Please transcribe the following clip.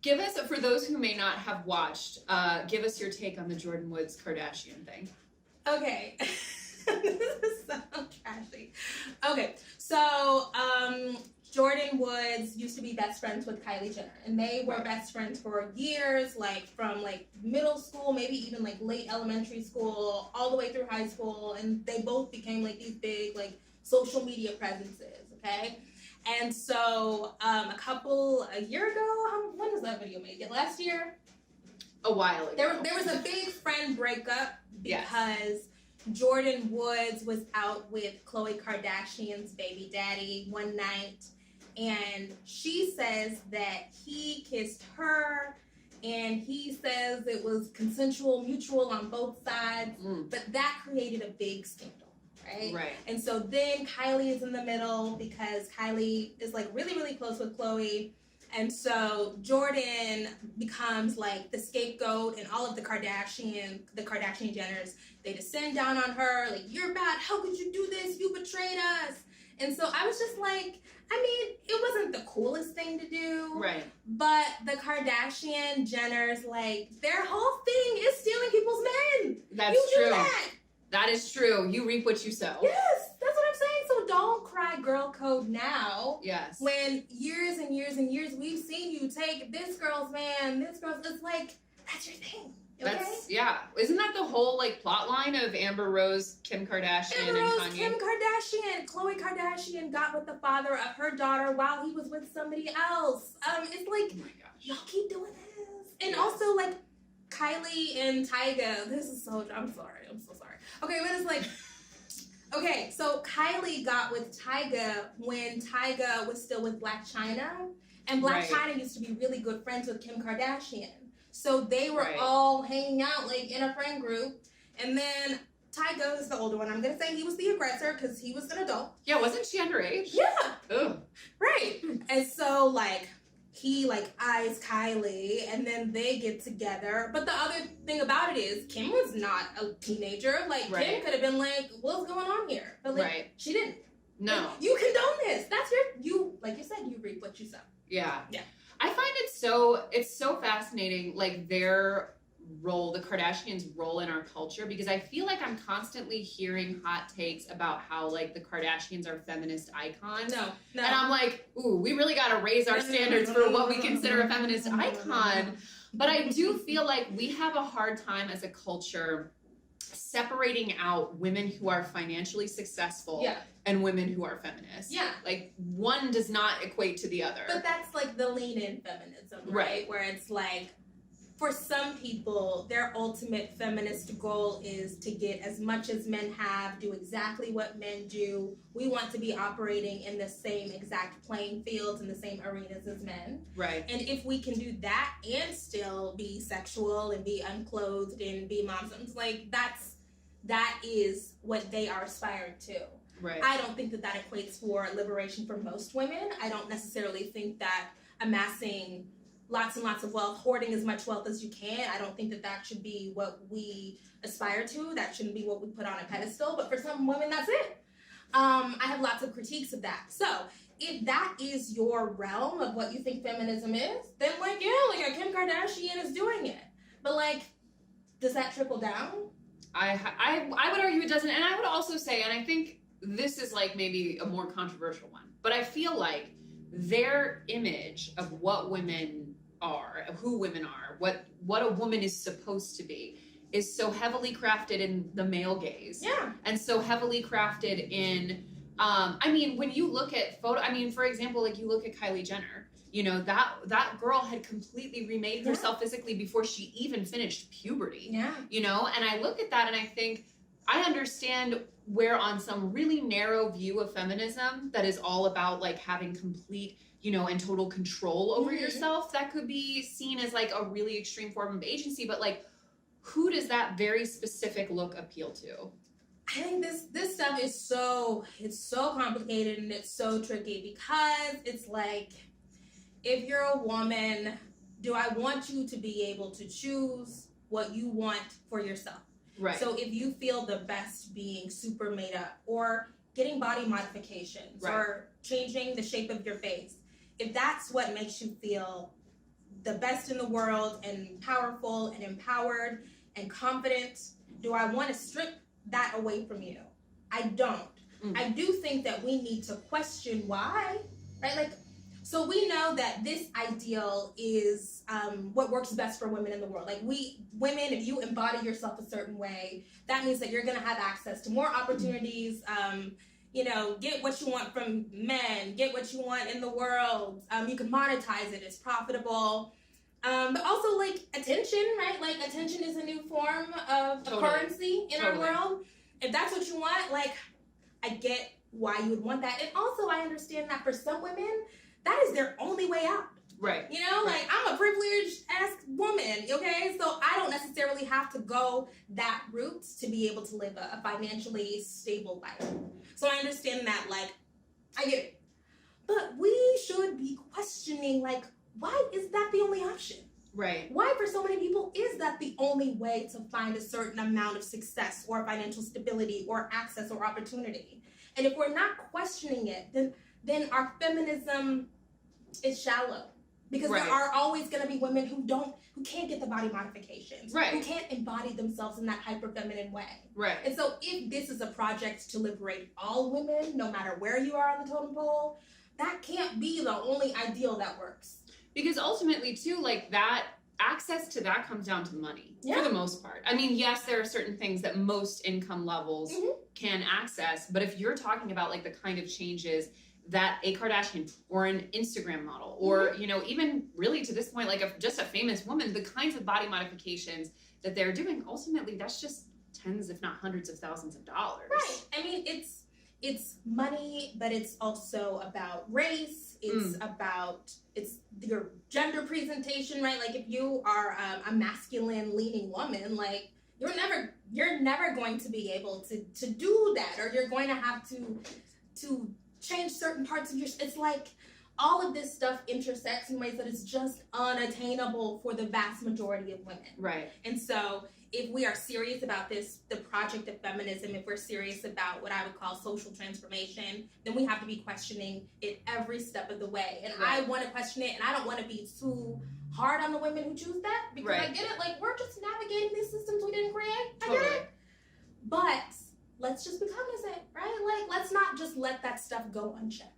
Give us, for those who may not have watched, give us your take on the Jordan Woods Kardashian thing. Okay. This is so trashy. Okay, so Jordan Woods used to be best friends with Kylie Jenner, and they were best friends for years, like from like middle school, maybe even like late elementary school, all the way through high school, and they both became like these big like social media presences, okay? And so a year ago, when was that video made? Last year? A while ago. There was a big friend breakup because Jordan Woods was out with Khloe Kardashian's baby daddy one night, and she says that he kissed her, and he says it was consensual, mutual on both sides, but that created a big scandal. Right. And so then Kylie is in the middle because Kylie is like really, really close with Khloe. And so Jordan becomes like the scapegoat, and all of the Kardashian Jenners, they descend down on her, like, you're bad, how could you do this? You betrayed us. And so I was just like, I mean, it wasn't the coolest thing to do. Right. But the Kardashian Jenners, like, their whole thing is stealing people's men. That's true. That is true. You reap what you sow. Yes, that's what I'm saying. So don't cry girl code now. Yes. When years and years and years we've seen you take this girl's man, this girl's, it's like, that's your thing. Okay? Isn't that the whole like plot line of Amber Rose, Kim Kardashian, Amber Rose, and Kanye? Kim Kardashian, Khloe Kardashian got with the father of her daughter while he was with somebody else. It's like, oh my gosh, y'all keep doing this. And also like Kylie and Tyga, this is so, I'm so sorry. Okay, but it's like, okay, so Kylie got with Tyga when Tyga was still with Blac Chyna, and Blac Chyna used to be really good friends with Kim Kardashian. So they were all hanging out like in a friend group, and then Tyga is the older one. I'm gonna say he was the aggressor because he was an adult. Yeah, wasn't she underage? Yeah. Ugh. Right. And so like he like eyes Kylie, and then they get together. But the other thing about it is Kim was not a teenager. Like Kim could have been like, what's going on here? But like she didn't. No. Like, you condone this. That's you like you said, you reap what you sow. Yeah. Yeah. I find it's so fascinating, like their role, the Kardashians' role in our culture, because I feel like I'm constantly hearing hot takes about how like the Kardashians are feminist icons. No. And I'm like, ooh, we really got to raise our standards for what we consider a feminist icon. But I do feel like we have a hard time as a culture separating out women who are financially successful and women who are feminists. Yeah. Like one does not equate to the other. But that's like the lean in feminism, right? Where it's like, for some people, their ultimate feminist goal is to get as much as men have, do exactly what men do. We want to be operating in the same exact playing fields and the same arenas as men. Right. And if we can do that and still be sexual and be unclothed and be moms, like that is what they are aspiring to. Right. I don't think that equates for liberation for most women. I don't necessarily think that amassing lots and lots of wealth, hoarding as much wealth as you can, I don't think that should be what we aspire to. That shouldn't be what we put on a pedestal. But for some women, that's it. I have lots of critiques of that. So if that is your realm of what you think feminism is, then like, yeah, like a Kim Kardashian is doing it. But like, does that trickle down? I would argue it doesn't. And I would also say, and I think this is like maybe a more controversial one, but I feel like their image of what women are, of who women are, what a woman is supposed to be, is so heavily crafted in the male gaze. Yeah. And so heavily crafted in, I mean, when you look at for example, like you look at Kylie Jenner, you know, that girl had completely remade herself physically before she even finished puberty. Yeah. You know, and I look at that and I think, I understand where on some really narrow view of feminism that is all about like having complete, you know, and total control over yourself, that could be seen as like a really extreme form of agency. But like, who does that very specific look appeal to? I think this stuff is so complicated and it's so tricky because it's like, if you're a woman, do I want you to be able to choose what you want for yourself? Right. So if you feel the best being super made up or getting body modifications or changing the shape of your face, if that's what makes you feel the best in the world and powerful and empowered and confident, do I want to strip that away from you? I don't. I do think that we need to question why, right? Like, so we know that this ideal is what works best for women in the world. Like women, if you embody yourself a certain way, that means that you're going to have access to more opportunities, get what you want from men, get what you want in the world. You can monetize it, it's profitable. But also like attention, right? Like attention is a new form of currency in our world. If that's what you want, like I get why you would want that. And also I understand that for some women, that is their only way out. Right. Like I'm a privileged ass woman, okay? So I don't necessarily have to go that route to be able to live a financially stable life. So I understand that, like, I get it. But we should be questioning, like, why is that the only option? Right. Why for so many people is that the only way to find a certain amount of success or financial stability or access or opportunity? And if we're not questioning it, then our feminism is shallow. Because there are always going to be women who can't get the body modifications, who can't embody themselves in that hyper feminine way. Right. And so if this is a project to liberate all women, no matter where you are on the totem pole, that can't be the only ideal that works. Because ultimately, too, like that access to that comes down to money for the most part. I mean, yes, there are certain things that most income levels can access, but if you're talking about like the kind of changes that a Kardashian or an Instagram model or, even really to this point, like just a famous woman, the kinds of body modifications that they're doing, ultimately, that's just tens, if not hundreds of thousands of dollars. Right. I mean, it's money, but it's also about race. It's it's your gender presentation, right? Like if you are a masculine leaning woman, like you're never going to be able to do that, or you're going to have to change certain parts of it's like all of this stuff intersects in ways that it's just unattainable for the vast majority of women. Right. And so if we are serious about the project of feminism, if we're serious about what I would call social transformation, then we have to be questioning it every step of the way. And I want to question it, and I don't want to be too hard on the women who choose that, because I get it, like we're just navigating these systems we didn't create. I get it. But let's just be cognizant, right? Like let's not just let that stuff go unchecked.